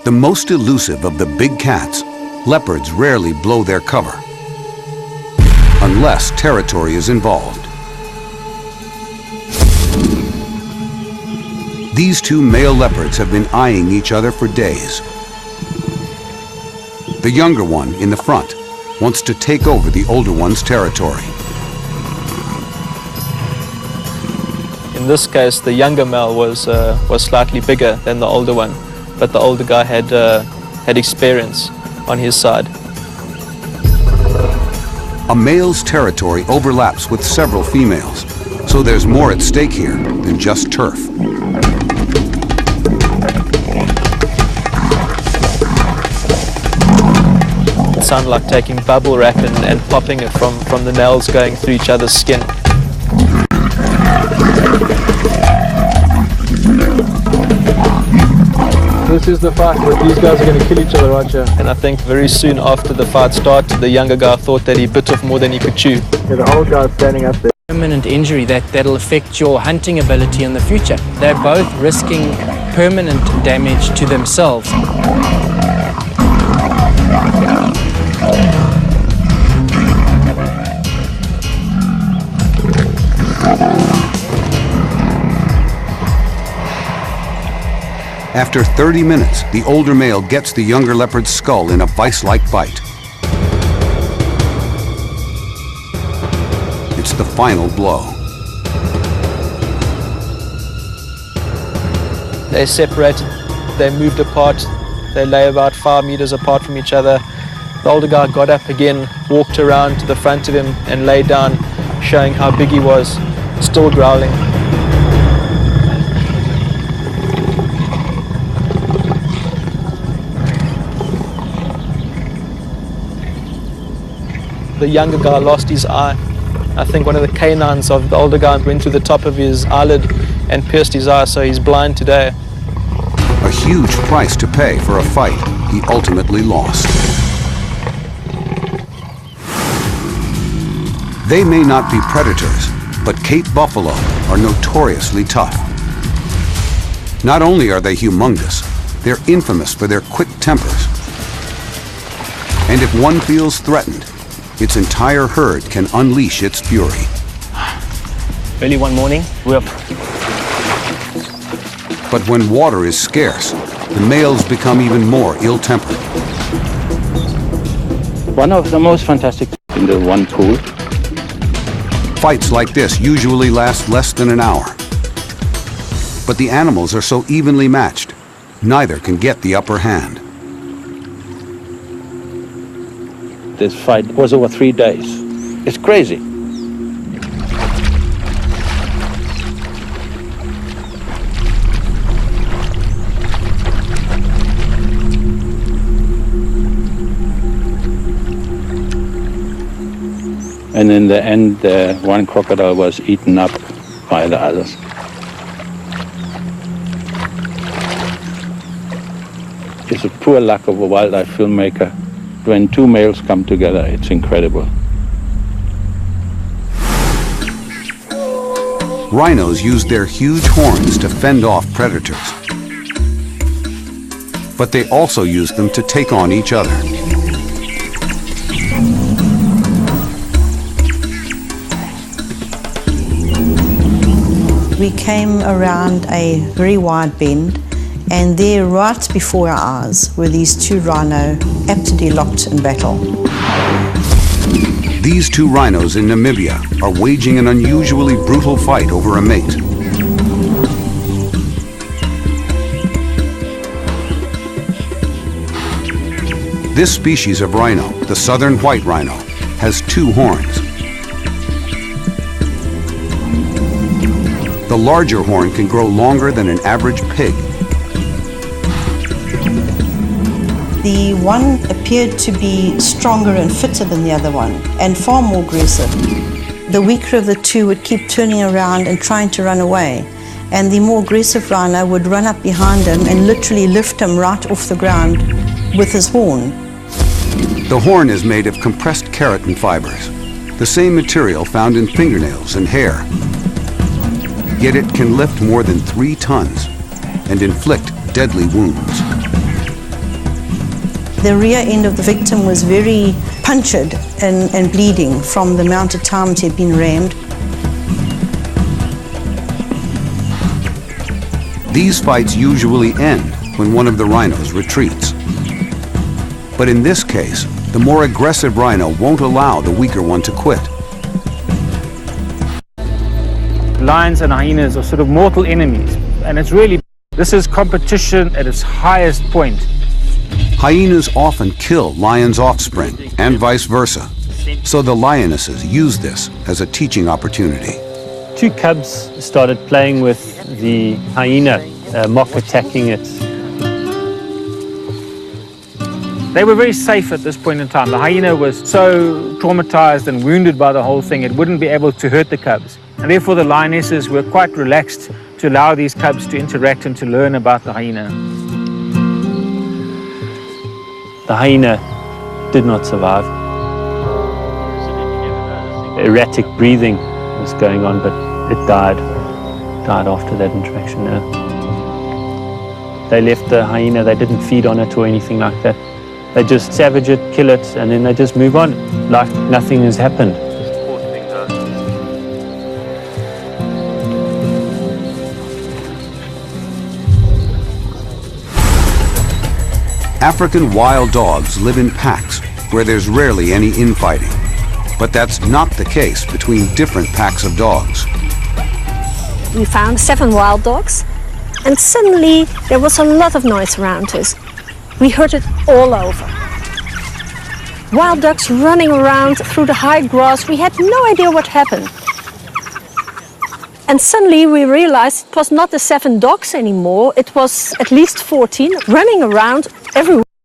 The most elusive of the big cats, leopards rarely blow their cover, unless territory is involved. These two male leopards have been eyeing each other for days. The younger one in the front wants to take over the older one's territory. In this case, the younger male was slightly bigger than the older one, but the older guy had experience on his side. A male's territory overlaps with several females, so there's more at stake here than just turf. It sounded like taking bubble wrap and popping it from the nails going through each other's skin. This is the fight where these guys are going to kill each other right here. And I think very soon after the fight started, the younger guy thought that he bit off more than he could chew. Yeah, the old guy's standing up there. Permanent injury that'll affect your hunting ability in the future. They're both risking permanent damage to themselves. After 30 minutes, the older male gets the younger leopard's skull in a vice-like bite. It's the final blow. They separated, they moved apart, they lay about 5 meters apart from each other. The older guy got up again, walked around to the front of him and lay down, showing how big he was, still growling. The younger guy lost his eye. I think one of the canines of the older guy went through the top of his eyelid and pierced his eye, so he's blind today. A huge price to pay for a fight he ultimately lost. They may not be predators, but Cape buffalo are notoriously tough. Not only are they humongous, they're infamous for their quick tempers. And if one feels threatened, its entire herd can unleash its fury. Early one morning, But when water is scarce, the males become even more ill-tempered. One of the most fantastic in the one pool. Fights like this usually last less than an hour. But the animals are so evenly matched, neither can get the upper hand. This fight was over 3 days. It's crazy. And in the end, one crocodile was eaten up by the others. It's a poor luck of a wildlife filmmaker. When two males come together, it's incredible. Rhinos use their huge horns to fend off predators. But they also use them to take on each other. We came around a very wide bend, and there, right before our eyes, were these two rhino absolutely locked in battle. These two rhinos in Namibia are waging an unusually brutal fight over a mate. This species of rhino, the southern white rhino, has two horns. The larger horn can grow longer than an average pig. The one appeared to be stronger and fitter than the other one, and far more aggressive. The weaker of the two would keep turning around and trying to run away, and the more aggressive rhino would run up behind him and literally lift him right off the ground with his horn. The horn is made of compressed keratin fibers, the same material found in fingernails and hair. Yet it can lift more than 3 tons and inflict deadly wounds. The rear end of the victim was very punctured and bleeding from the amount of times he had been rammed. These fights usually end when one of the rhinos retreats. But in this case, the more aggressive rhino won't allow the weaker one to quit. Lions and hyenas are sort of mortal enemies, and this is competition at its highest point. Hyenas often kill lions' offspring and vice versa, so the lionesses use this as a teaching opportunity. 2 cubs started playing with the hyena, mock attacking it. They were very safe at this point in time. The hyena was so traumatized and wounded by the whole thing, it wouldn't be able to hurt the cubs. And therefore the lionesses were quite relaxed to allow these cubs to interact and to learn about the hyena. The hyena did not survive. Erratic breathing was going on, but it died after that interaction. They left the hyena, they didn't feed on it or anything like that. They just savage it, kill it, and then they just move on like nothing has happened. African wild dogs live in packs where there's rarely any infighting. But that's not the case between different packs of dogs. We found 7 wild dogs, and suddenly there was a lot of noise around us. We heard it all over. Wild ducks running around through the high grass. We had no idea what happened. And suddenly we realized it was not the 7 dogs anymore. It was at least 14 running around everywhere.